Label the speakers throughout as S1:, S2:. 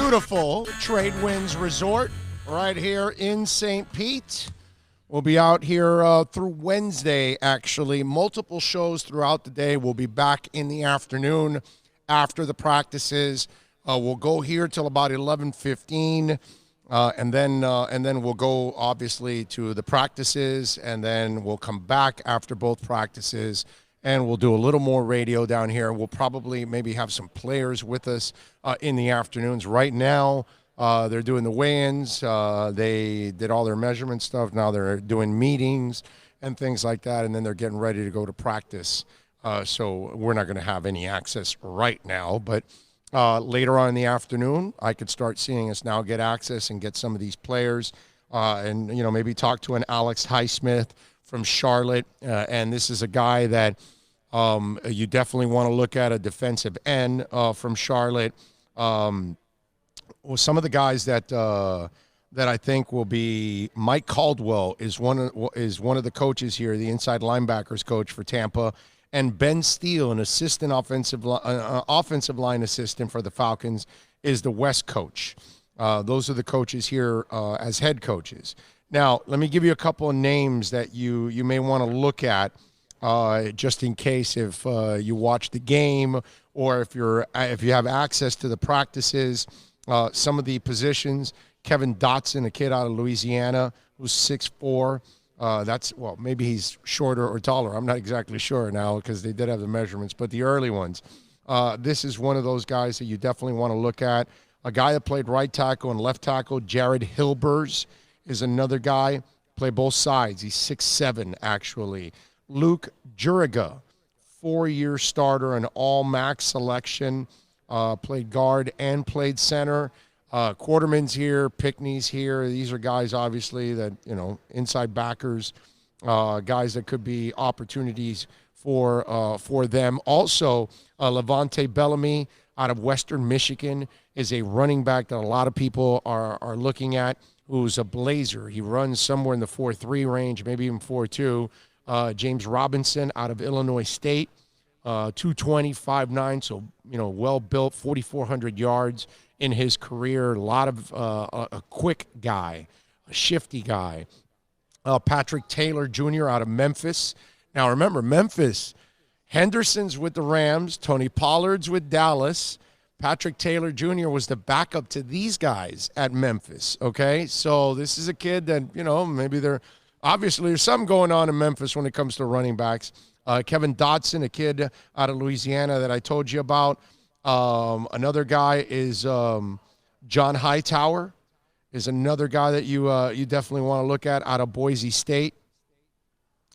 S1: beautiful Tradewinds Resort right here in St. Pete. We'll be out here through Wednesday, actually. Multiple shows throughout the day. We'll be back in the afternoon after the practices. We'll go here till about 11:15, and then we'll go, obviously, to the practices, and then we'll come back after both practices, and we'll do a little more radio down here. We'll probably maybe have some players with us in the afternoons. Right now, they're doing the weigh-ins. They did all their measurement stuff. Now they're doing meetings and things like that, and then they're getting ready to go to practice. So we're not going to have any access right now. But later on in the afternoon, I could start seeing us now get access and get some of these players and, maybe talk to an Alex Highsmith from Charlotte. And this is a guy that you definitely want to look at, a defensive end from Charlotte. Well, some of the guys that I think will be Mike Caldwell is one of the coaches here, the inside linebackers coach for Tampa, and Ben Steele, an assistant offensive line assistant for the Falcons, is the West coach. Those are the coaches here as head coaches. Now, let me give you a couple of names that you may want to look at just in case if you watch the game or if you have access to the practices. Some of the positions, Kevin Dotson, a kid out of Louisiana who's 6'4". Maybe he's shorter or taller. I'm not exactly sure now because they did have the measurements, but the early ones. This is one of those guys that you definitely want to look at. A guy that played right tackle and left tackle, Jared Hilbers, is another guy. Play both sides. He's 6'7", actually. Luke Juriga, 4-year starter, an all-max selection. Played guard and played center. Quarterman's here, Pickney's here. These are guys, obviously, that, inside backers, guys that could be opportunities for them. Also, Levante Bellamy out of Western Michigan is a running back that a lot of people are looking at, who's a blazer. He runs somewhere in the 4.3 range, maybe even 4.2. James Robinson out of Illinois State. 220, 5'9", so, well-built, 4,400 yards in his career. A lot of a quick guy, a shifty guy. Patrick Taylor Jr. out of Memphis. Now, remember, Memphis, Henderson's with the Rams, Tony Pollard's with Dallas. Patrick Taylor Jr. was the backup to these guys at Memphis, okay? So this is a kid that, maybe obviously there's something going on in Memphis when it comes to running backs. Kevin Dotson, a kid out of Louisiana that I told you about. Another guy is John Hightower, is another guy that you definitely want to look at out of Boise State.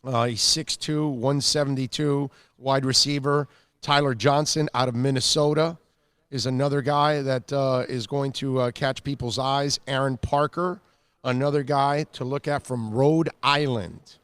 S1: He's 6'2", 172, wide receiver. Tyler Johnson out of Minnesota is another guy that is going to catch people's eyes. Aaron Parker, another guy to look at from Rhode Island.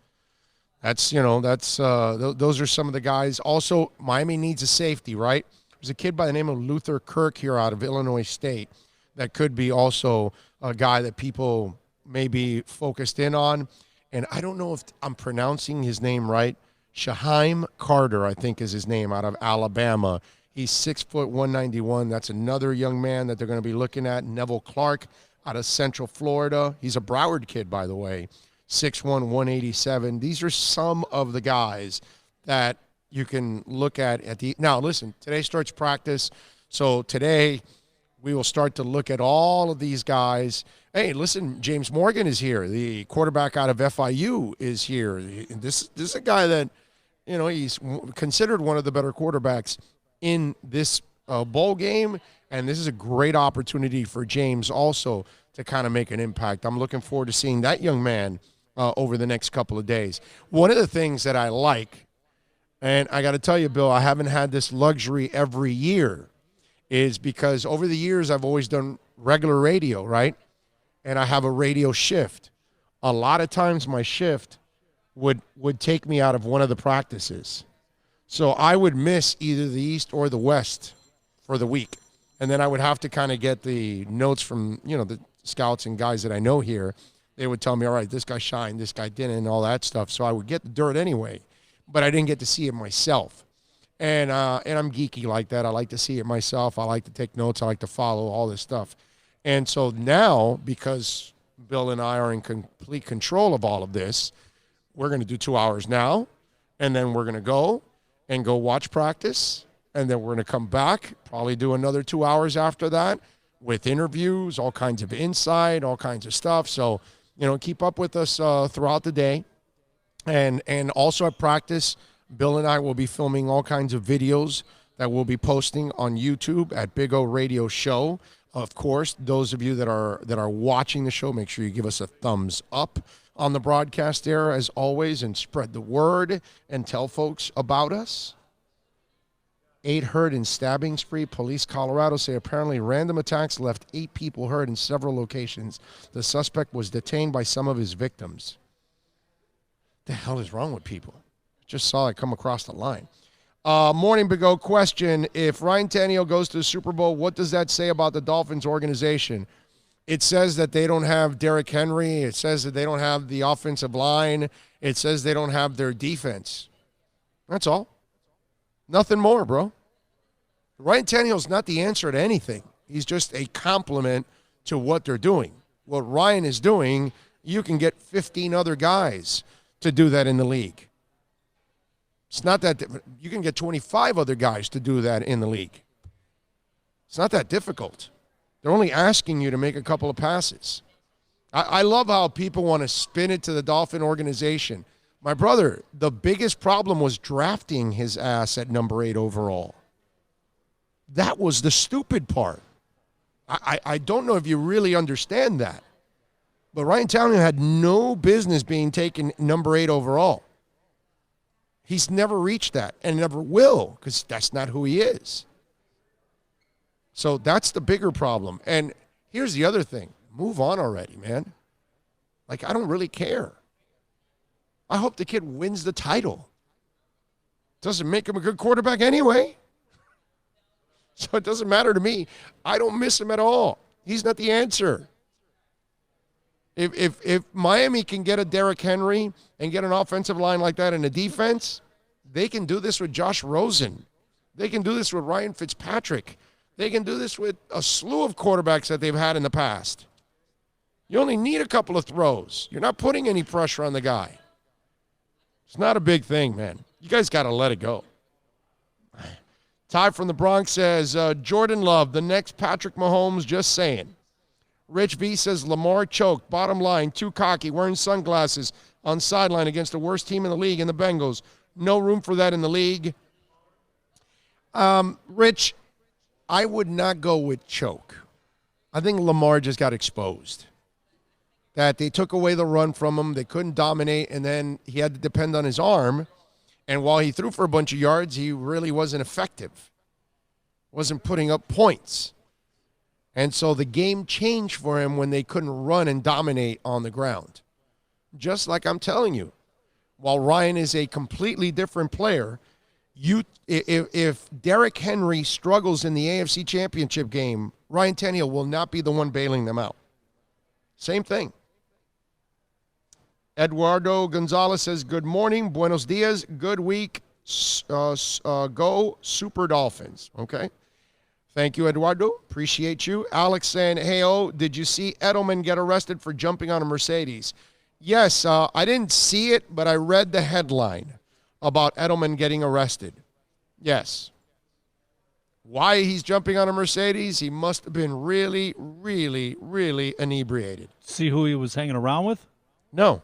S1: Those are some of the guys. Also, Miami needs a safety, right? There's a kid by the name of Luther Kirk here out of Illinois State that could be also a guy that people may be focused in on. And I don't know if I'm pronouncing his name right. Shaheim Carter, I think, is his name, out of Alabama. He's 6 foot 191. That's another young man that they're going to be looking at. Neville Clark out of Central Florida. He's a Broward kid, by the way. 6'1", 187. These are some of the guys that you can look at the. Now, listen, today starts practice. So today we will start to look at all of these guys. Hey, listen, James Morgan is here. The quarterback out of FIU is here. This is a guy that, he's considered one of the better quarterbacks in this bowl game. And this is a great opportunity for James also to kind of make an impact. I'm looking forward to seeing that young man over the next couple of days. One of the things that I like, and I got to tell you, Bill, I haven't had this luxury every year, is because over the years I've always done regular radio, right? And I have a radio shift. A lot of times my shift would take me out of one of the practices. So I would miss either the East or the West for the week. And then I would have to kind of get the notes from, the scouts and guys that I know here. They would tell me, all right, this guy shined, this guy didn't, and all that stuff. So I would get the dirt anyway, but I didn't get to see it myself. And I'm geeky like that. I like to see it myself. I like to take notes. I like to follow all this stuff. And so now, because Bill and I are in complete control of all of this, we're going to do 2 hours now, and then we're going to go watch practice, and then we're going to come back, probably do another 2 hours after that with interviews, all kinds of insight, all kinds of stuff. So, keep up with us throughout the day. And also at practice, Bill and I will be filming all kinds of videos that we'll be posting on YouTube at Big O Radio Show. Of course, those of you that are watching the show, make sure you give us a thumbs up on the broadcast there, as always, and spread the word and tell folks about us. 8 hurt in stabbing spree. Police Colorado say apparently random attacks left 8 people hurt in several locations. The suspect was detained by some of his victims. The hell is wrong with people? Just saw it come across the line. Morning Big O question. If Ryan Tannehill goes to the Super Bowl, what does that say about the Dolphins organization? It says that they don't have Derrick Henry. It says that they don't have the offensive line. It says they don't have their defense. That's all. Nothing more, bro. Ryan Tannehill's not the answer to anything. He's just a complement to what they're doing. What Ryan is doing, you can get 15 other guys to do that in the league. It's not that you can get 25 other guys to do that in the league. It's not that difficult. They're only asking you to make a couple of passes. I love how people want to spin it to the Dolphin organization. My brother, the biggest problem was drafting his ass at number 8 overall. That was the stupid part. I don't know if you really understand that. But Ryan Tannehill had no business being taken number 8 overall. He's never reached that and never will, because that's not who he is. So that's the bigger problem. And here's the other thing. Move on already, man. Like, I don't really care. I hope the kid wins the title. Doesn't make him a good quarterback anyway. So it doesn't matter to me. I don't miss him at all. He's not the answer. If Miami can get a Derrick Henry and get an offensive line like that in a defense, they can do this with Josh Rosen. They can do this with Ryan Fitzpatrick. They can do this with a slew of quarterbacks that they've had in the past. You only need a couple of throws. You're not putting any pressure on the guy. It's not a big thing, man. You guys got to let it go. Ty from the Bronx says, Jordan Love, the next Patrick Mahomes, just saying. Rich V says, Lamar choked. Bottom line, too cocky, wearing sunglasses on sideline against the worst team in the league in the Bengals. No room for that in the league. Rich, I would not go with choke. I think Lamar just got exposed. That they took away the run from him. They couldn't dominate, and then he had to depend on his arm. And while he threw for a bunch of yards, he really wasn't effective. Wasn't putting up points. And so the game changed for him when they couldn't run and dominate on the ground. Just like I'm telling you, while Ryan is a completely different player, if Derrick Henry struggles in the AFC Championship game, Ryan Tannehill will not be the one bailing them out. Same thing. Eduardo Gonzalez says, good morning, buenos dias, good week, go Super Dolphins. Okay. Thank you, Eduardo. Appreciate you. Alex saying, hey, did you see Edelman get arrested for jumping on a Mercedes? Yes, I didn't see it, but I read the headline about Edelman getting arrested. Yes. Why he's jumping on a Mercedes? He must have been really, really, really inebriated.
S2: See who he was hanging around with?
S1: No.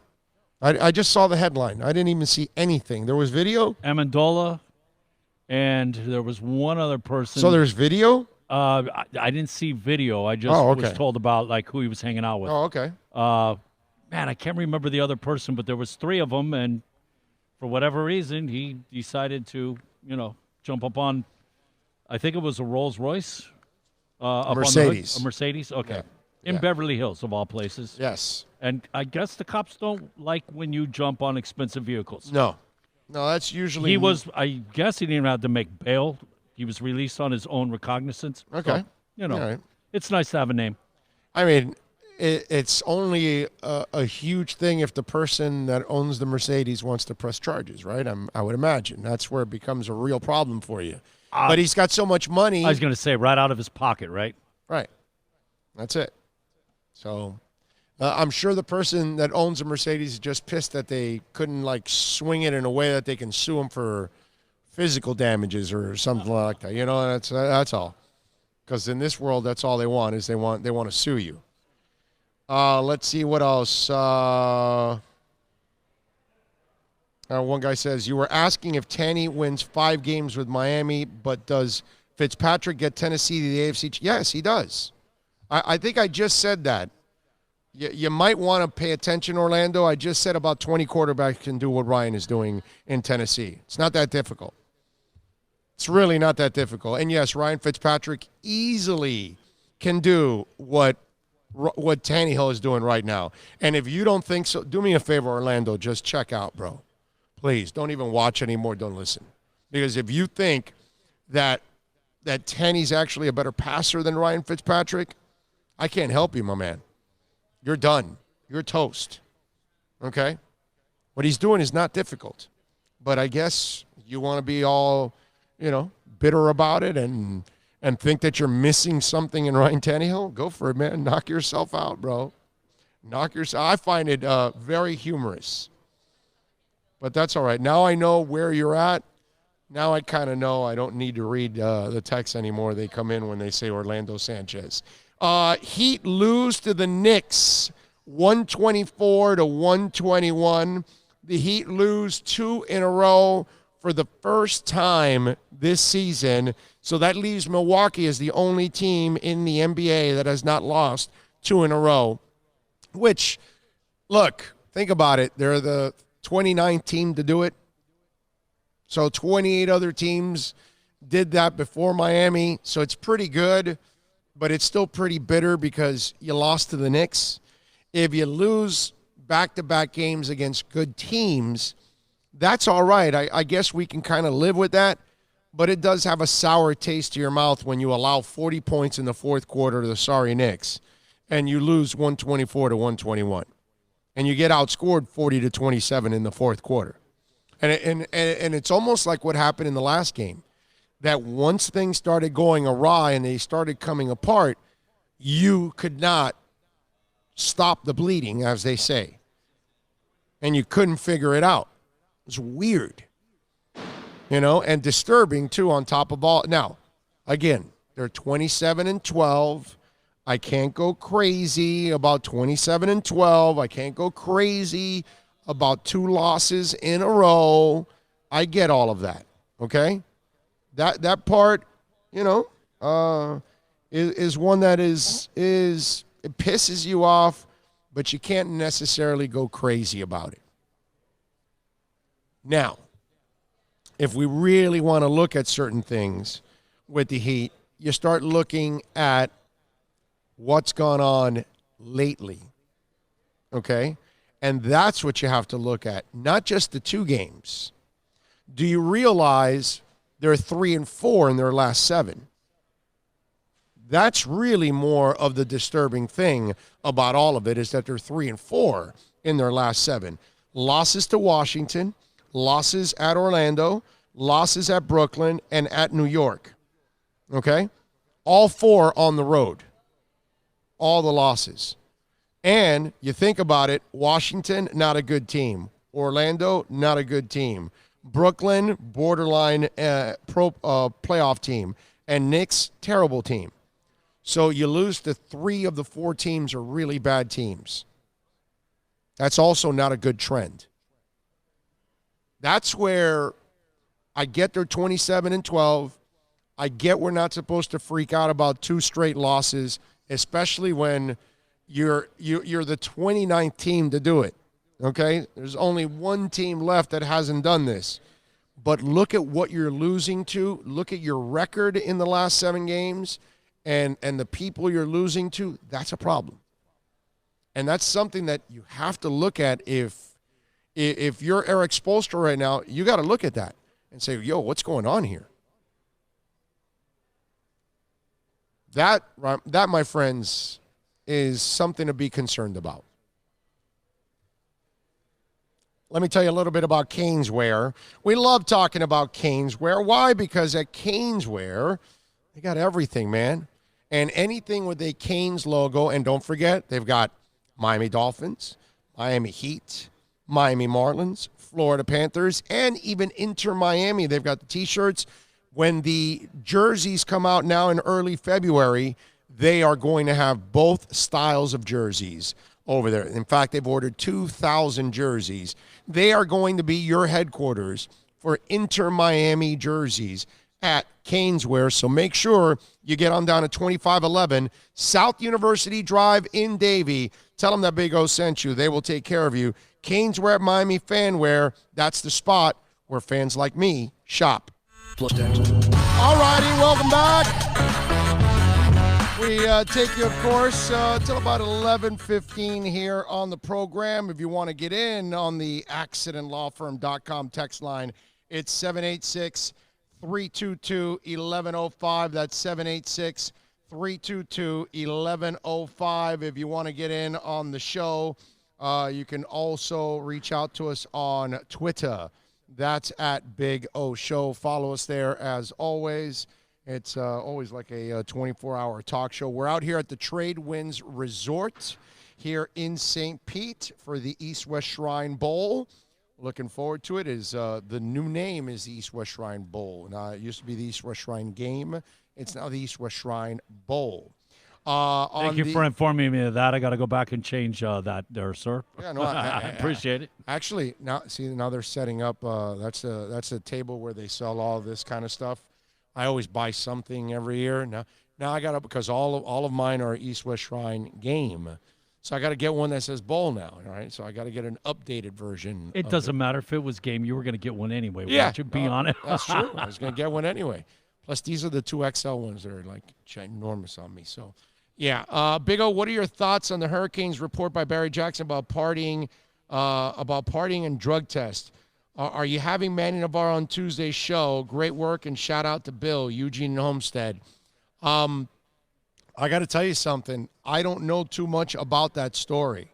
S1: I just saw the headline. I didn't even see anything. There was video?
S2: Amendola, and there was one other person.
S1: So there's video?
S2: I didn't see video. I just was told about like who he was hanging out with.
S1: Oh, okay.
S2: Man, I can't remember the other person, but there was 3 of them, and for whatever reason, he decided to, jump up on, I think it was a Rolls Royce.
S1: Mercedes.
S2: A Mercedes? Okay.
S1: Yeah.
S2: In Beverly Hills, of all places.
S1: Yes.
S2: And I guess the cops don't like when you jump on expensive vehicles.
S1: No, that's usually...
S2: I guess he didn't have to make bail. He was released on his own recognizance.
S1: Okay.
S2: So,
S1: All right.
S2: It's nice to have a name.
S1: I mean, it's only a huge thing if the person that owns the Mercedes wants to press charges, right? I would imagine. That's where it becomes a real problem for you. But he's got so much money.
S2: I was going to say right out of his pocket, right?
S1: Right. That's it. So I'm sure the person that owns a Mercedes is just pissed that they couldn't like swing it in a way that they can sue them for physical damages or something like that. You know, that's all. Because in this world, that's all they want is they want to sue you. Let's see what else. One guy says, you were asking if Tanny wins 5 games with Miami, but does Fitzpatrick get Tennessee to the AFC? Yes, he does. I think I just said that. You might want to pay attention, Orlando. I just said about 20 quarterbacks can do what Ryan is doing in Tennessee. It's not that difficult. It's really not that difficult. And, yes, Ryan Fitzpatrick easily can do what Tannehill is doing right now. And if you don't think so, do me a favor, Orlando, just check out, bro. Please, don't even watch anymore. Don't listen. Because if you think that Tanny's actually a better passer than Ryan Fitzpatrick, I can't help you, my man. You're done. You're toast. Okay? What he's doing is not difficult. But I guess you want to be all, bitter about it and think that you're missing something in Ryan Tannehill. Go for it, man. Knock yourself out, bro. Knock yourself. I find it very humorous. But that's all right. Now I know where you're at. Now I kind of know I don't need to read the text anymore. They come in when they say Orlando Sanchez. Heat lose to the Knicks, 124-121. The Heat lose 2 in a row for the first time this season. So that leaves Milwaukee as the only team in the NBA that has not lost 2 in a row. Which, look, think about it. They're the 29th team to do it. So 28 other teams did that before Miami. So it's pretty good, but it's still pretty bitter because you lost to the Knicks. If you lose back-to-back games against good teams, that's all right. I guess we can kind of live with that, but it does have a sour taste to your mouth when you allow 40 points in the fourth quarter to the sorry Knicks and you lose 124-121. And you get outscored 40-27 in the fourth quarter. And it's almost like what happened in the last game, that once things started going awry and they started coming apart, you could not stop the bleeding, as they say. And you couldn't figure it out. It was weird, and disturbing, too, on top of all. Now, again, they're 27-12. I can't go crazy about 27-12. I can't go crazy about 2 losses in a row. I get all of that, okay? That part, is one that is it pisses you off, but you can't necessarily go crazy about it. Now, if we really want to look at certain things with the Heat, you start looking at what's gone on lately, okay? And that's what you have to look at, not just the 2 games. Do you realize they're 3-4 in their last 7? That's really more of the disturbing thing about all of it, is that they're 3-4 in their last 7. Losses to Washington, losses at Orlando, losses at Brooklyn, and at New York, okay? All 4 on the road. All the losses. And you think about it, Washington, not a good team. Orlando, not a good team. Brooklyn, borderline playoff team. And Knicks, terrible team. So you lose to 3 of the 4 teams are really bad teams. That's also not a good trend. That's where I get they're 27-12. I get we're not supposed to freak out about 2 straight losses, especially when you're the 29th team to do it, okay? There's only 1 team left that hasn't done this. But look at what you're losing to. Look at your record in the last 7 games and the people you're losing to. That's a problem. And that's something that you have to look at. If you're Eric Spoelstra right now, you got to look at that and say, yo, what's going on here? That, my friends, is something to be concerned about. Let me tell you a little bit about Caneswear. We love talking about Caneswear. Why? Because at Caneswear, they got everything, man. and anything with a Canes logo. And don't forget, they've got Miami Dolphins, Miami Heat, Miami Marlins, Florida Panthers, and even Inter Miami. They've got the T-shirts. When the jerseys come out now in early February, they are going to have both styles of jerseys over there. In fact, they've ordered 2,000 jerseys. They are going to be your headquarters for Inter Miami jerseys at Caneswear. So make sure you get on down to 2511 South University Drive in Davie. Tell them that Big O sent you. They will take care of you. Caneswear at Miami Fanwear. That's the spot where fans like me shop.
S3: Plus text.
S1: All righty, welcome back. We take you, of course, till about 11:15 here on the program. If you want to get in on the accidentlawfirm.com text line, it's 786-322-1105. That's 786-322-1105. If you want to get in on the show, you can also reach out to us on Twitter. That's at Big O Show. Follow us there as always. It's always like a 24-hour talk show. We're out here at the Tradewinds Resort here in St. Pete for the East-West Shrine Bowl. Looking forward to it. The new name is the East-West Shrine Bowl. Now, it used to be the East-West Shrine Game. It's now the East-West Shrine Bowl.
S2: Thank you for informing me of that. I got to go back and change that there, sir.
S1: Yeah, no,
S2: I appreciate it.
S1: Actually, now they're setting up. That's a table where they sell all this kind of stuff. I always buy something every year. Now I got to, because all of mine are East-West Shrine Game. So I got to get one that says bowl now, all right? So I got to get an updated version.
S2: It doesn't matter if it was game. You were going to get one anyway.
S1: Yeah.
S2: Wouldn't you be on it?
S1: That's true. I was going to get one anyway. Plus, these are the 2XL ones that are, like, ginormous on me. So, yeah. Big O, what are your thoughts on the Hurricanes report by Barry Jackson about partying and drug tests? Are you having Manny Navarro on Tuesday's show? Great work, and shout out to Bill, Eugene, and Homestead. I got to tell you something. I don't know too much about that story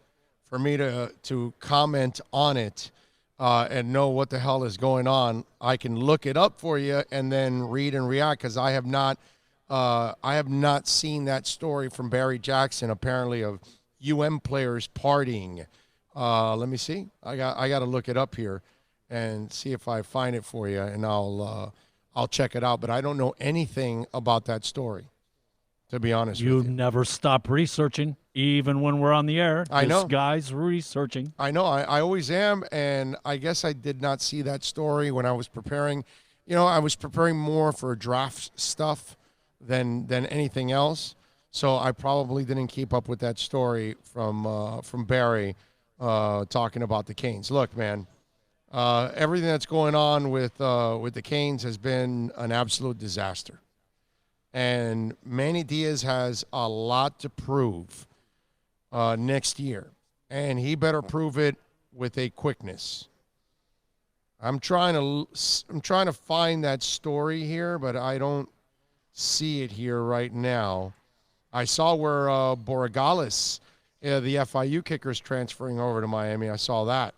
S1: for me to comment on it and know what the hell is going on. I can look it up for you and then read and react, because I have not seen that story from Barry Jackson, apparently, of players partying. Let me see. I got to look it up here and see if I find it for you, and I'll check it out. But I don't know anything about that story, to be honest with you.
S2: You never stop researching, even when we're on the air.
S1: I know.
S2: This guy's researching.
S1: I know. I always am, and I guess I did not see that story when I was preparing. I was preparing more for draft stuff than anything else, so I probably didn't keep up with that story from Barry talking about the Canes. Look, man, everything that's going on with the Canes has been an absolute disaster. And Manny Diaz has a lot to prove next year, and he better prove it with a quickness. I'm trying to find that story here, but I don't see it here right now. I saw where Borregales, the FIU kicker, is transferring over to Miami. I saw that.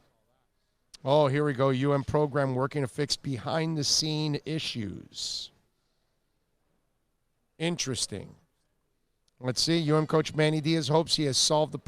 S1: Oh, here we go. program working to fix behind-the-scene issues. Interesting. Let's see. Coach Manny Diaz hopes he has solved the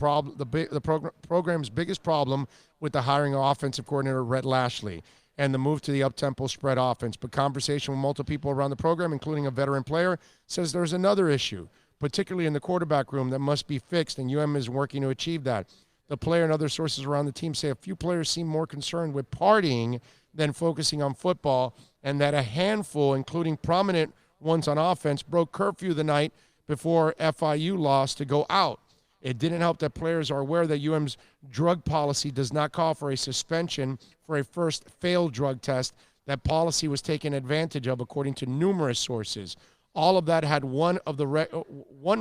S1: program's biggest problem with the hiring of offensive coordinator Rhett Lashley and the move to the up-tempo spread offense. But conversation with multiple people around the program, including a veteran player, says there's another issue, particularly in the quarterback room, that must be fixed, and is working to achieve that. The player and other sources around the team say a few players seem more concerned with partying than focusing on football, and that a handful, including prominent ones on offense, broke curfew the night before FIU lost to go out. It didn't help that players are aware that UM's drug policy does not call for a suspension for a first failed drug test. That policy was taken advantage of, according to numerous sources. All of that had one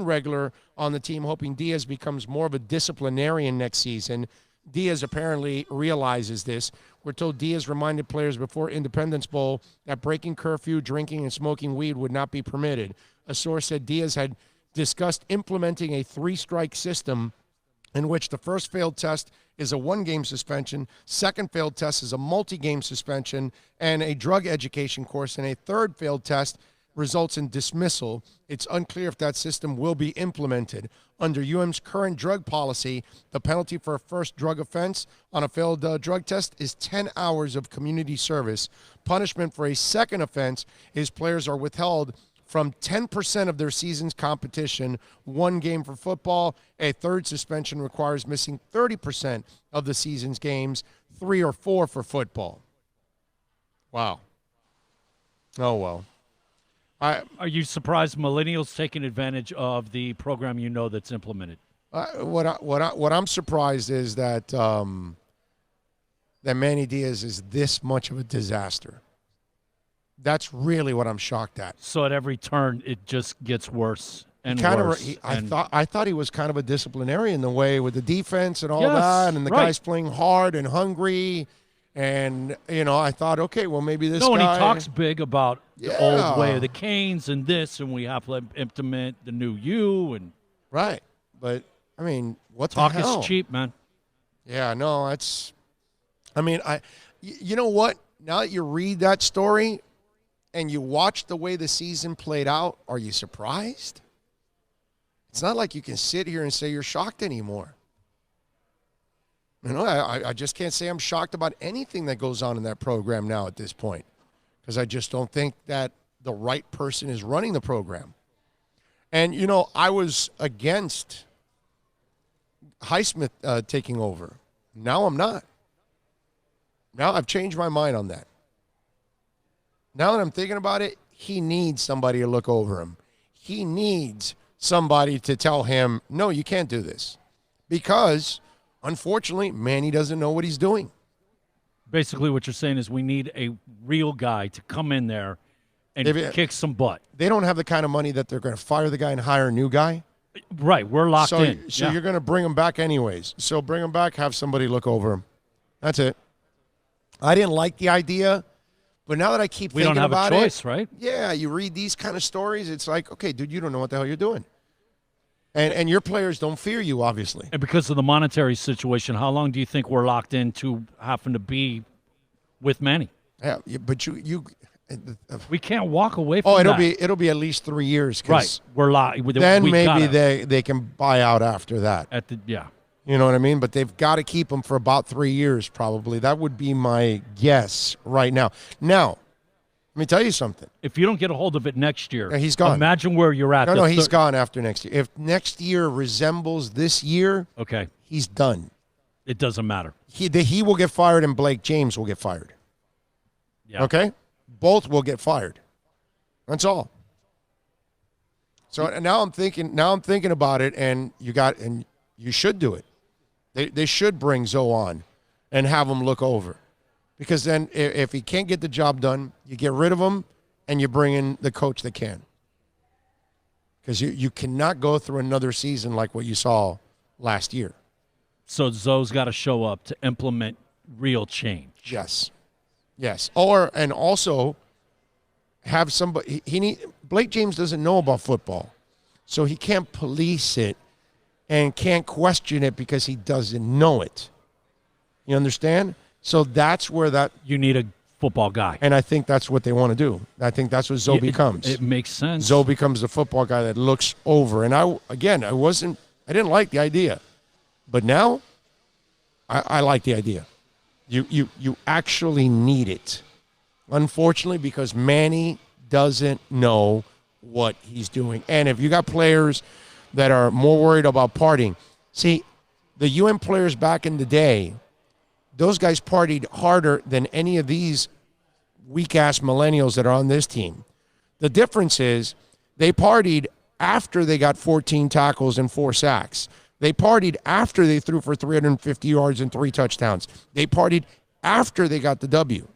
S1: regular on the team hoping Diaz becomes more of a disciplinarian next season. Diaz apparently realizes this. We're told Diaz reminded players before Independence Bowl that breaking curfew, drinking, and smoking weed would not be permitted. A source said Diaz had discussed implementing a 3-strike system in which the first failed test is a 1-game suspension, second failed test is a multi-game suspension, and a drug education course, and a third failed test results in dismissal, it's unclear if that system will be implemented. Under UM's current drug policy, the penalty for a first drug offense on a failed drug test is 10 hours of community service. Punishment for a second offense is players are withheld from 10% of their season's competition, 1 game for football. A third suspension requires missing 30% of the season's games, 3 or 4 for football. Wow. Oh, well.
S2: Are you surprised millennials taking advantage of the program that's implemented?
S1: What I'm surprised is that that Manny Diaz is this much of a disaster. That's really what I'm shocked at.
S2: So at every turn, it just gets worse and worse.
S1: I thought he was kind of a disciplinarian in the way with the defense and all
S2: Yes,
S1: that, and the
S2: right.
S1: guys playing hard and hungry. And, I thought, okay, well, maybe this guy.
S2: And he talks big about the
S1: Yeah.
S2: old way of the Canes and this, and we have to implement the new you. And
S1: Right. But, I mean, what
S2: talk
S1: the hell?
S2: is cheap, man.
S1: Yeah, no, you know what? Now that you read that story and you watch the way the season played out, are you surprised? It's not like you can sit here and say you're shocked anymore. I just can't say I'm shocked about anything that goes on in that program now at this point, because I just don't think that the right person is running the program. And, I was against Highsmith taking over. Now I'm not. Now I've changed my mind on that. Now that I'm thinking about it, he needs somebody to look over him. He needs somebody to tell him, no, you can't do this. Because, unfortunately, Manny doesn't know what he's doing.
S2: Basically, what you're saying is we need a real guy to come in there and kick some butt.
S1: They don't have the kind of money that they're going to fire the guy and hire a new guy.
S2: Right, we're locked in.
S1: So you're going to bring him back anyways. So bring him back, have somebody look over him. That's it. I didn't like the idea, but now that I keep thinking about it.
S2: We don't have a choice, right?
S1: Yeah, you read these kind of stories, it's like, okay, dude, you don't know what the hell you're doing. And your players don't fear you, obviously.
S2: And because of the monetary situation, how long do you think we're locked into having to be with Manny?
S1: Yeah, but
S2: we can't walk away from that.
S1: It'll be at least 3 years.
S2: Right, we're locked.
S1: Then maybe they can buy out after that.
S2: Yeah.
S1: You know what I mean? But they've got to keep him for about 3 years, probably. That would be my guess right now. Now, let me tell you something.
S2: If you don't get a hold of it next year,
S1: he's gone.
S2: Imagine where you're at.
S1: No, he's gone after next year. If next year resembles this year,
S2: okay,
S1: he's done.
S2: It doesn't matter.
S1: He will get fired and Blake James will get fired.
S2: Yeah.
S1: Okay? Both will get fired. That's all. So now I'm thinking about it, and you should do it. They should bring Zoe on and have him look over. Because then if he can't get the job done, you get rid of him and you bring in the coach that can. Because you cannot go through another season like what you saw last year.
S2: So Zoe's got to show up to implement real change.
S1: Yes. And also have somebody. Blake James doesn't know about football, so he can't police it and can't question it because he doesn't know it. You understand? So that's where
S2: you need a football guy.
S1: And I think that's what they want to do. I think that's what Zoe becomes.
S2: It makes sense.
S1: Zoe becomes the football guy that looks over. And I didn't like the idea. But now I like the idea. You actually need it. Unfortunately, because Manny doesn't know what he's doing. And if you got players that are more worried about partying, see, the UM players back in the day, those guys partied harder than any of these weak-ass millennials that are on this team. The difference is they partied after they got 14 tackles and 4 sacks. They partied after they threw for 350 yards and 3 touchdowns. They partied after they got the W.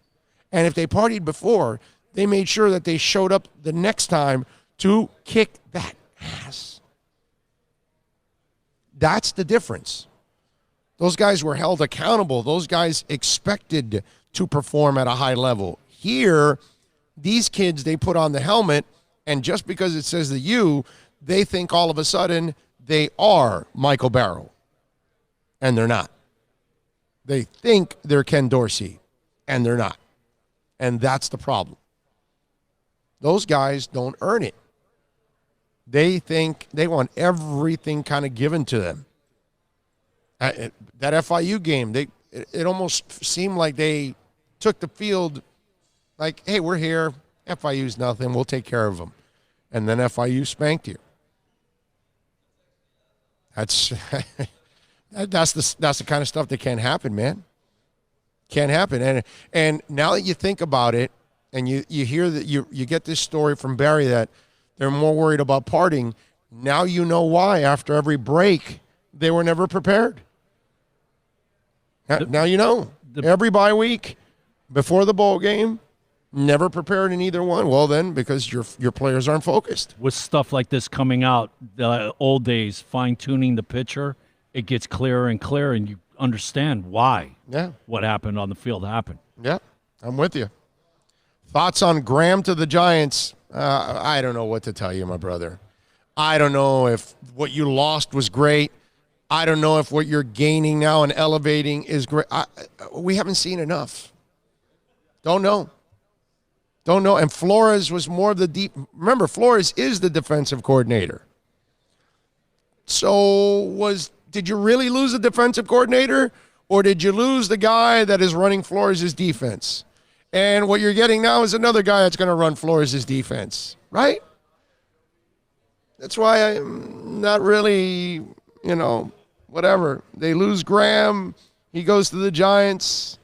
S1: And if they partied before, they made sure that they showed up the next time to kick that ass. That's the difference. Those guys were held accountable. Those guys expected to perform at a high level. Here, these kids, they put on the helmet, and just because it says the U, they think all of a sudden they are Michael Barrow. And they're not. They think they're Ken Dorsey, and they're not. And that's the problem. Those guys don't earn it. They think they want everything kind of given to them. That FIU game, it almost seemed like they took the field like, hey, we're here. FIU's nothing. We'll take care of them. And then FIU spanked you. That's the kind of stuff that can't happen, man. Can't happen. And now that you think about it, and you hear that you get this story from Barry that they're more worried about partying. Now you know why. After every break, they were never prepared. Now you know. Every bye week, before the bowl game, never prepared in either one. Well, then, because your players aren't focused.
S2: With stuff like this coming out, the old days, fine-tuning the pitcher, it gets clearer and clearer, and you understand why what happened on the field happened.
S1: Yeah, I'm with you. Thoughts on Graham to the Giants? I don't know what to tell you, my brother. I don't know if what you lost was great. I don't know if what you're gaining now and elevating is great. We haven't seen enough. Don't know. And Flores was more of the deep. Remember, Flores is the defensive coordinator. So did you really lose the defensive coordinator, or did you lose the guy that is running Flores' defense? And what you're getting now is another guy that's going to run Flores' defense, right? That's why I'm not really, whatever. They lose Graham. He goes to the Giants,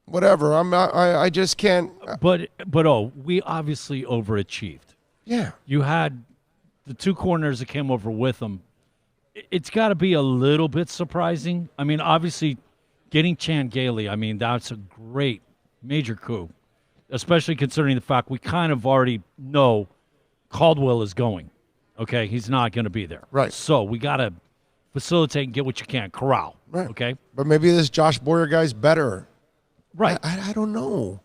S1: whatever. I just can't.
S2: But we obviously overachieved.
S1: Yeah.
S2: You had the two corners that came over with them. It's got to be a little bit surprising. I mean, obviously, getting Chan Gailey, that's a great major coup, especially considering the fact we kind of already know Caldwell is going. Okay, he's not going to be there.
S1: Right.
S2: So we got to facilitate and get what you can, corral.
S1: Right.
S2: Okay.
S1: But maybe this Josh Boyer guy's better.
S2: Right.
S1: I don't know.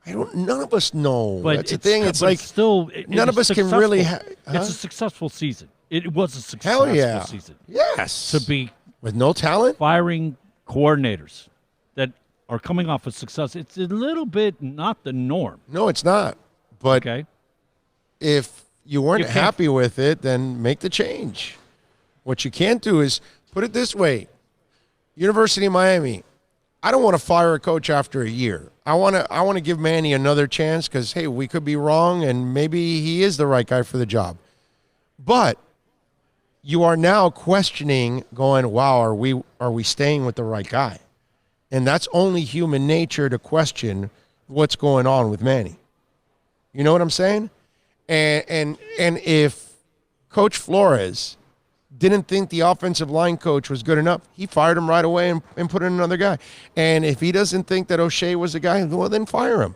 S1: None of us know.
S2: But
S1: that's the thing. It's like
S2: still,
S1: none of us can really.
S2: It's a successful season. It was a successful season.
S1: Yes.
S2: To be
S1: with no talent,
S2: firing coordinators that are coming off of success. It's a little bit not the norm.
S1: No, it's not. But if you weren't happy with it, then make the change. What you can't do is put it this way. University of Miami, I don't want to fire a coach after a year. I want to give Manny another chance because, hey, we could be wrong and maybe he is the right guy for the job. But you are now questioning, going, wow, are we staying with the right guy? And that's only human nature to question what's going on with Manny. You know what I'm saying? And if Coach Flores didn't think the offensive line coach was good enough, he fired him right away and put in another guy. And if he doesn't think that O'Shea was the guy, well, then fire him.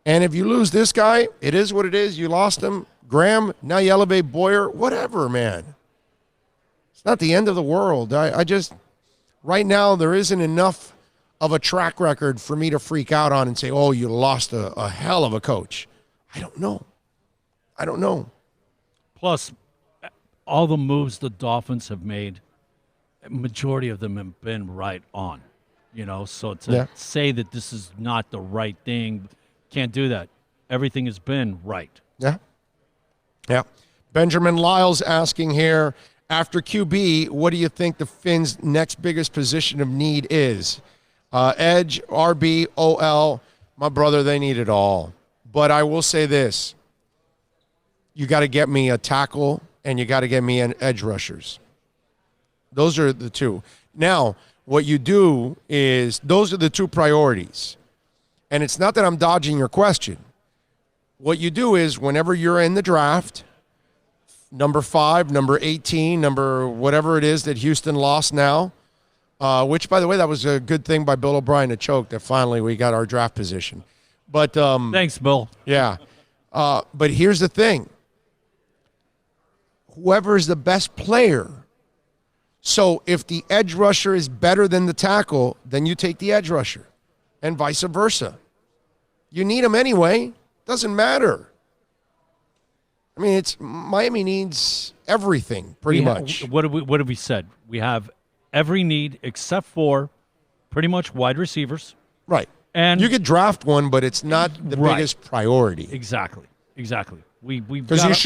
S1: And if you lose this guy, it is what it is. You lost him. Graham, now you elevate Boyer. Whatever, man. It's not the end of the world. I just, right now, there isn't enough of a track record for me to freak out on and say, oh, you lost a hell of a coach. I don't know.
S2: Plus, all the moves the Dolphins have made, majority of them have been right on. So to say that this is not the right thing, can't do that. Everything has been right.
S1: Yeah. Benjamin Lyles asking here, after QB, what do you think the Finns' next biggest position of need is? Edge, RB, OL. My brother, they need it all. But I will say this. You got to get me a tackle and you got to get me an edge rushers. Those are the two. Now, what you do is those are the two priorities. And it's not that I'm dodging your question. What you do is whenever you're in the draft, number 5, number 18, number whatever it is that Houston lost now, which, by the way, that was a good thing by Bill O'Brien to choke that finally we got our draft position. But
S2: thanks, Bill.
S1: Yeah. But here's the thing. Whoever is the best player. So if the edge rusher is better than the tackle, then you take the edge rusher and vice versa. You need him anyway. Doesn't matter. I mean, Miami needs everything pretty much.
S2: What have we said? We have every need except for pretty much wide receivers.
S1: Right.
S2: And
S1: you could draft one, but it's not the biggest priority.
S2: Exactly. We've
S1: because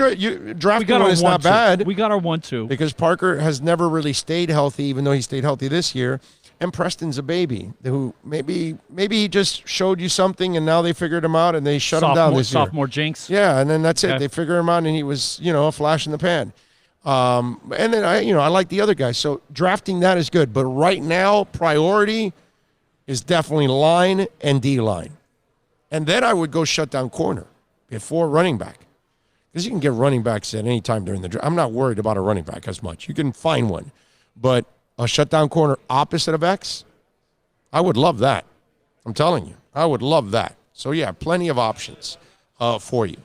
S1: drafting one is not bad.
S2: We got our 1-2
S1: because Parker has never really stayed healthy, even though he stayed healthy this year. And Preston's a baby who maybe he just showed you something, and now they figured him out and they shut him down this year.
S2: Sophomore jinx.
S1: Yeah, and then that's it. They figure him out, and he was a flash in the pan. And then I like the other guys. So drafting that is good, but right now priority is definitely line and D line, and then I would go shut down corner before running back. Because you can get running backs at any time during the draft. I'm not worried about a running back as much. You can find one. But a shutdown corner opposite of X, I would love that. I'm telling you. I would love that. So, yeah, plenty of options for you.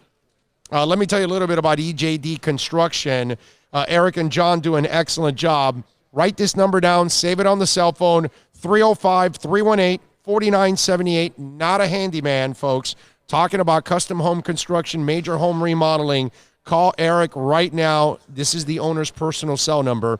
S1: Let me tell you a little bit about EJD Construction. Eric and John do an excellent job. Write this number down. Save it on the cell phone, 305-318-4978. Not a handyman, folks. Talking about custom home construction, major home remodeling. Call Eric right now. This is the owner's personal cell number,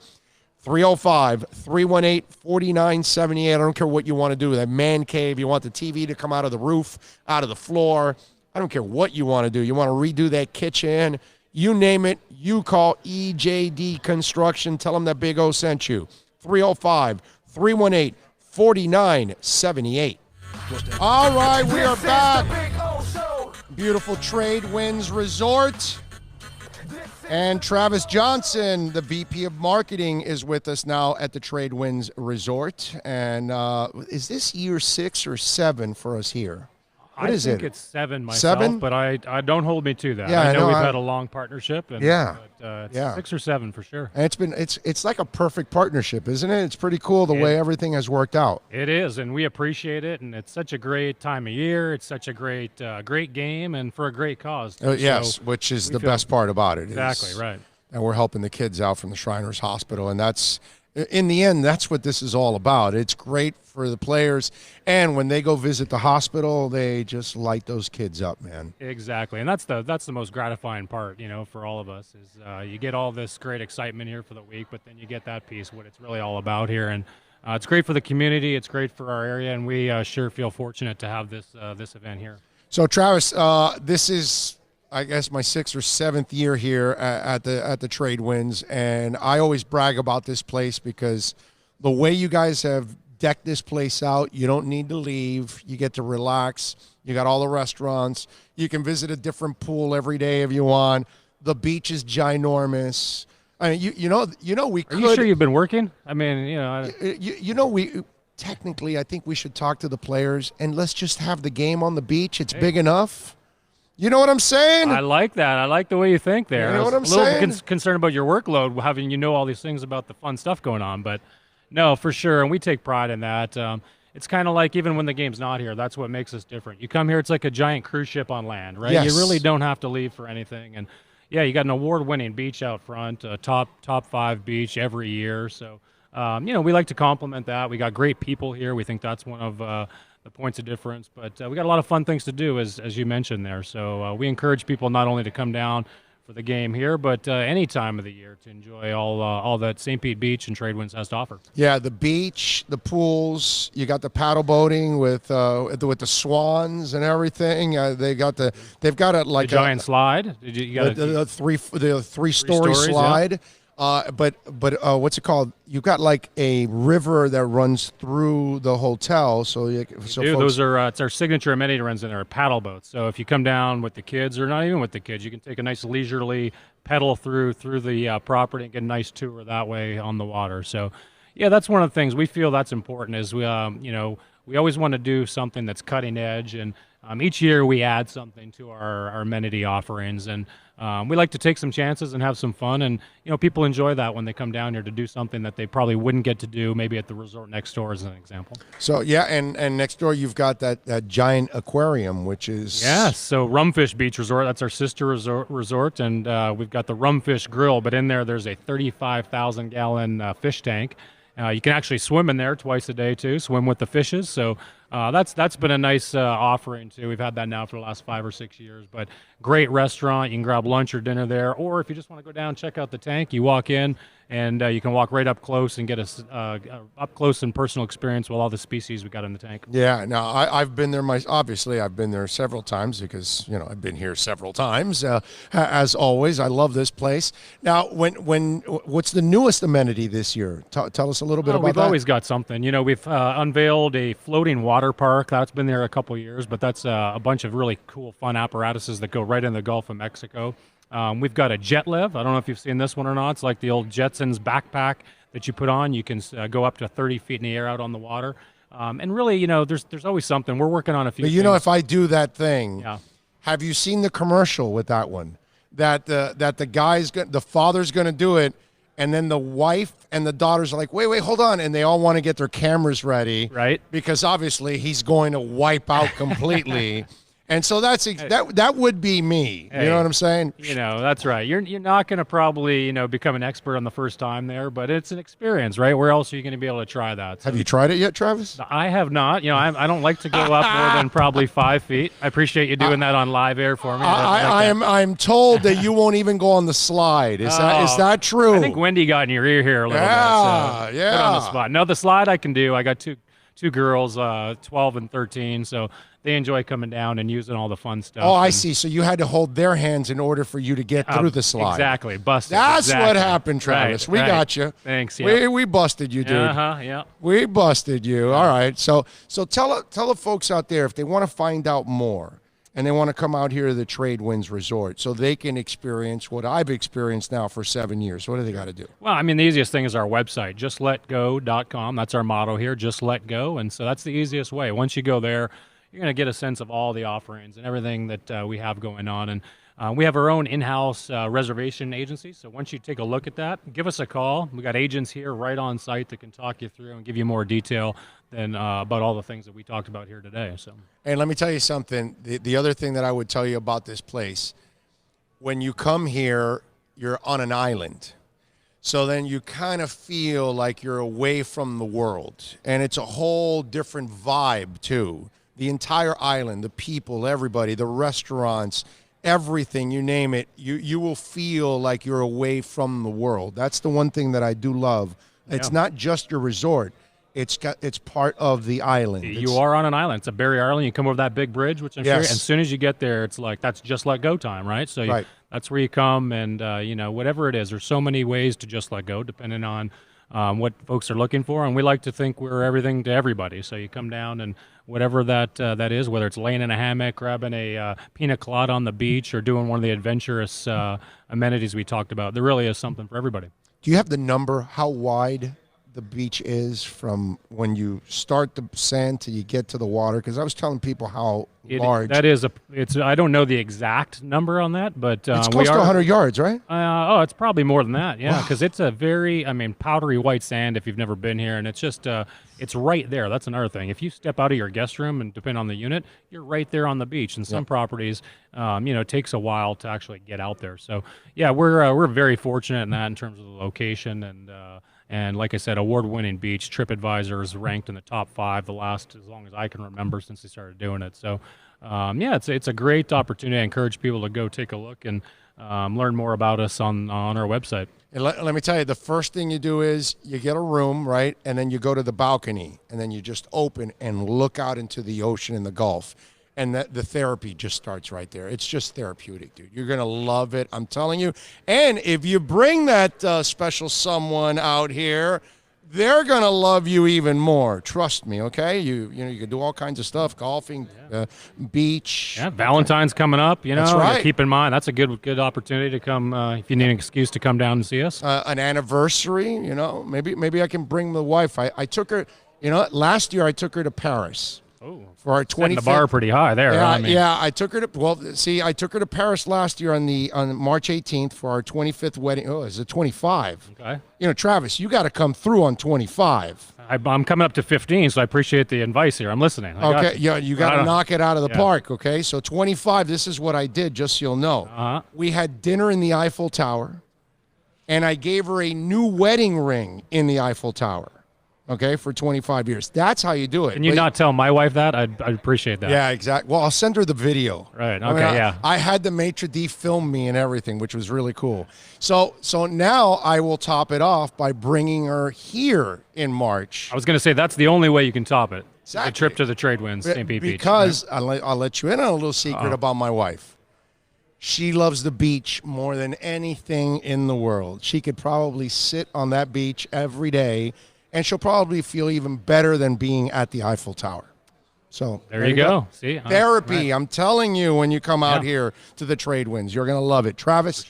S1: 305-318-4978. I don't care what you want to do with that man cave. You want the TV to come out of the roof, out of the floor. I don't care what you want to do. You want to redo that kitchen. You name it. You call EJD Construction. Tell them that Big O sent you. 305-318-4978. All right, we are back. Beautiful Tradewinds Resort. And Travis Johnson, the VP of Marketing, is with us now at the Tradewinds Resort. And is this year 6 or 7 for us here? What is it?
S3: I think it's 7 myself,
S1: 7?
S3: but I don't hold me to that.
S1: Yeah,
S3: I know we've had a long partnership, and
S1: but,
S3: it's 6 or 7 for sure.
S1: And it's like a perfect partnership, isn't it? It's pretty cool the way everything has worked out.
S3: It is, and we appreciate it, and it's such a great time of year. It's such a great game, and for a great cause.
S1: Yes,
S3: so
S1: which is the best part about it.
S3: Exactly, right.
S1: And we're helping the kids out from the Shriners Hospital, and that's – in the end, that's what this is all about. It's great for the players, and when they go visit the hospital, they just light those kids up, man.
S3: Exactly, and that's the most gratifying part, for all of us is you get all this great excitement here for the week, but then you get that piece, what it's really all about here, and it's great for the community, it's great for our area, and we sure feel fortunate to have this event here.
S1: So, Travis, this is, I guess, my 6th or 7th year here at the Tradewinds, and I always brag about this place because the way you guys have decked this place out, you don't need to leave. You get to relax. You got all the restaurants. You can visit a different pool every day if you want. The beach is ginormous. I mean, you know we could.
S3: Are you sure you've been working? I mean,
S1: we technically, I think we should talk to the players and let's just have the game on the beach. It's big enough. You know what I'm saying?
S3: I like that. I like the way you think there.
S1: You know what I'm
S3: saying?
S1: saying?
S3: A little concerned about your workload, having all these things about the fun stuff going on. But, no, for sure, and we take pride in that. It's kind of like even when the game's not here, that's what makes us different. You come here, it's like a giant cruise ship on land, right?
S1: Yes.
S3: You really don't have to leave for anything. And, yeah, you got an award-winning beach out front, top 5 beach every year. So, we like to compliment that. We got great people here. We think that's one of the points of difference, but we got a lot of fun things to do, as you mentioned there. So we encourage people not only to come down for the game here, but any time of the year to enjoy all that St. Pete Beach and Tradewinds has to offer.
S1: Yeah, the beach, the pools. You got the paddle boating with the swans and everything. They've got a
S3: giant slide. You got
S1: the three-story slide. Yeah. But what's it called? You've got like a river that runs through the hotel.
S3: Those are it's our signature amenity runs in there, paddle boats. So if you come down with the kids, or not even with the kids, you can take a nice leisurely pedal through the property and get a nice tour that way on the water. So, yeah, that's one of the things we feel that's important. Is we always want to do something that's cutting edge, and each year we add something to our amenity offerings, and we like to take some chances and have some fun, and people enjoy that when they come down here to do something that they probably wouldn't get to do maybe at the resort next door, as an example.
S1: So yeah, and next door you've got that giant aquarium, which is
S3: so Rumfish Beach Resort, that's our sister resort, and we've got the Rumfish Grill, but in there's a 35,000 gallon fish tank. You can actually swim in there twice a day too, swim with the fishes. So that's been a nice offering too. We've had that now for the last 5 or 6 years. But great restaurant. You can grab lunch or dinner there, or if you just want to go down and check out the tank, you walk in and you can walk right up close and get a up close and personal experience with all the species we got in the tank.
S1: Yeah, now I've been there. Obviously, I've been there several times because I've been here several times. As always, I love this place. Now, what's the newest amenity this year? Tell us a little bit about that.
S3: We've always got something. We've unveiled a floating water park that's been there a couple of years, but that's a bunch of really cool, fun apparatuses that go right in the Gulf of Mexico. We've got a jet lift. I don't know if you've seen this one or not. It's like the old Jetsons backpack that you put on. You can go up to 30 feet in the air out on the water. And really, there's always something. We're working on a few
S1: But
S3: things.
S1: if I do that thing,
S3: Yeah.
S1: have you seen the commercial with that one? That the father's going to do it, and then the wife and the daughters are like, wait, hold on, and they all want to get their cameras ready,
S3: Right.
S1: Because obviously he's going to wipe out completely. And so that would be me.
S3: Hey,
S1: you know what I'm saying?
S3: That's right. You're not going to probably become an expert on the first time there, but it's an experience, right? Where else are you going to be able to try that? So,
S1: Have you tried it yet, Travis?
S3: I have not. I don't like to go up more than probably 5 feet. I appreciate you doing that on live air for me.
S1: I'm told that you won't even go on the slide. Is that true?
S3: I think Wendy got in your ear here a little bit. So
S1: Yeah.
S3: Put on the spot. No, the slide I can do. I got two girls, 12 and 13, so they enjoy coming down and using all the fun stuff.
S1: Oh, I see. So you had to hold their hands in order for you to get through the slide.
S3: Exactly. Busted.
S1: That's
S3: exactly.
S1: what happened, Travis.
S3: Right,
S1: we got you.
S3: Thanks. Yeah.
S1: We busted you, dude.
S3: Yeah.
S1: We busted you. All right. So tell the folks out there if they want to find out more and they want to come out here to the Tradewinds Resort so they can experience what I've experienced now for 7 years. What do they got to do?
S3: Well, the easiest thing is our website, justletgo.com. That's our motto here, just let go. And so that's the easiest way. Once you go there, you're going to get a sense of all the offerings and everything that we have going on. And we have our own in-house reservation agency. So once you take a look at that, give us a call. We got agents here right on site that can talk you through and give you more detail than about all the things that we talked about here today. So,
S1: And let me tell you something. The other thing that I would tell you about this place, when you come here, you're on an island. So then you kind of feel like you're away from the world. And it's a whole different vibe, too. The entire island, the people, everybody, the restaurants, everything, you name it, you will feel like you're away from the world. That's the one thing that I do love. It's not just your resort. It's part of the island.
S3: You are on an island. It's a barrier island. You come over that big bridge, which I'm sure. And as soon as you get there, it's like that's just let go time, right? So that's where you come, and whatever it is, there's so many ways to just let go, depending on what folks are looking for. And we like to think we're everything to everybody. So you come down and whatever that is, whether it's laying in a hammock, grabbing a pina colada on the beach, or doing one of the adventurous amenities we talked about, there really is something for everybody.
S1: Do you have the number how wide the beach is from when you start the sand till you get to the water? Because I was telling people how large.
S3: That is I don't know the exact number on that, but
S1: it's close to 100 yards, right?
S3: It's probably more than that. Yeah, because it's a very, powdery white sand. If you've never been here, and it's just it's right there. That's another thing. If you step out of your guest room and depend on the unit, you're right there on the beach. And some properties, it takes a while to actually get out there. So yeah, we're very fortunate in that in terms of the location and like I said, award-winning beach. TripAdvisor is ranked in the top 5 the last as long as I can remember since they started doing it. So, it's a great opportunity. I encourage people to go take a look and learn more about us on our website.
S1: And let me tell you, the first thing you do is you get a room, right? And then you go to the balcony, and then you just open and look out into the ocean and the Gulf. And the therapy just starts right there. It's just therapeutic, dude. You're going to love it, I'm telling you. And if you bring that special someone out here, they're going to love you even more. Trust me, okay? You can do all kinds of stuff, golfing, beach.
S3: Yeah, Valentine's coming up,
S1: That's right.
S3: Keep in mind, that's a good opportunity to come if you need an excuse to come down and see us.
S1: An anniversary, maybe I can bring the wife. I took her, last year I took her to Paris.
S3: Oh,
S1: for our 25th.
S3: Setting the bar pretty high there.
S1: I took her to. I took her to Paris last year on March 18th for our 25th wedding. Oh, it's a 25.
S3: Okay.
S1: Travis, you got to come through on 25.
S3: I'm coming up to 15, so I appreciate the advice here. I'm listening.
S1: You got to knock it out of the park. Okay, so 25. This is what I did, just so you'll know. We had dinner in the Eiffel Tower, and I gave her a new wedding ring in the Eiffel Tower. okay, for 25 years. That's how you do it.
S3: Can you not tell my wife that? I'd appreciate that.
S1: Yeah, exactly. Well, I'll send her the video.
S3: Right.
S1: I mean,
S3: Okay. Yeah.
S1: I had the maitre d' film me and everything, which was really cool. So now I will top it off by bringing her here in March.
S3: I was going to say that's the only way you can top it.
S1: Exactly.
S3: The trip to the Tradewinds, St. Pete Beach.
S1: Because I'll let you in on a little secret about my wife. She loves the beach more than anything in the world. She could probably sit on that beach every day, and she'll probably feel even better than being at the Eiffel Tower. So
S3: There you go. See?
S1: Therapy.
S3: Right.
S1: I'm telling you, when you come out here to the Tradewinds, you're going to love it. Travis,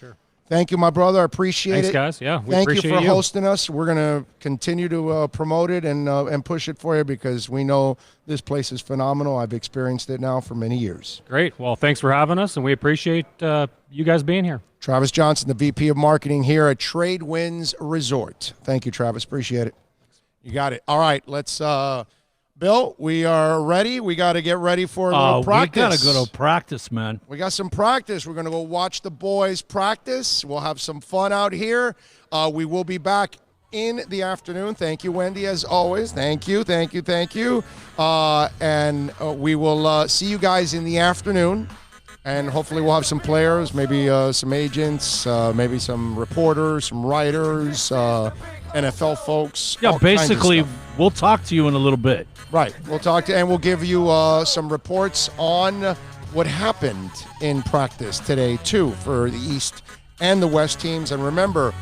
S1: thank you, my brother. I appreciate
S3: Thanks,
S1: it.
S3: guys. Yeah, we
S1: Thank you
S3: appreciate
S1: for hosting us. We're going to continue to promote it and push it for you because we know this place is phenomenal. I've experienced it now for many years.
S3: Great. Well, thanks for having us, and we appreciate you guys being here.
S1: Travis Johnson, the VP of Marketing here at Tradewinds Resort. Thank you, Travis. Appreciate it. You got it. All right, let's Bill, we are ready. We got to get ready for a little practice.
S2: We got to go to practice, man.
S1: We got some practice. We're going to go watch the boys practice. We'll have some fun out here. We will be back in the afternoon. Thank you, Wendy, as always. Thank you, thank you, thank you. And we will see you guys in the afternoon. And hopefully we'll have some players, maybe some agents, maybe some reporters, some writers, NFL folks.
S2: Yeah,
S1: all kinds of
S2: basically,
S1: stuff.
S2: we'll talk to you in a little bit.
S1: Right. We'll talk to, and we'll give you some reports on what happened in practice today, too, for the East and the West teams. And remember,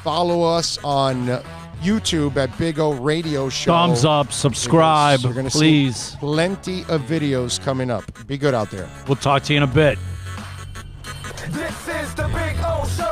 S1: follow us on YouTube at Big O Radio Show.
S2: Thumbs up, subscribe,
S1: You're gonna
S2: please.
S1: see plenty of videos coming up. Be good out there.
S2: We'll talk to you in a bit.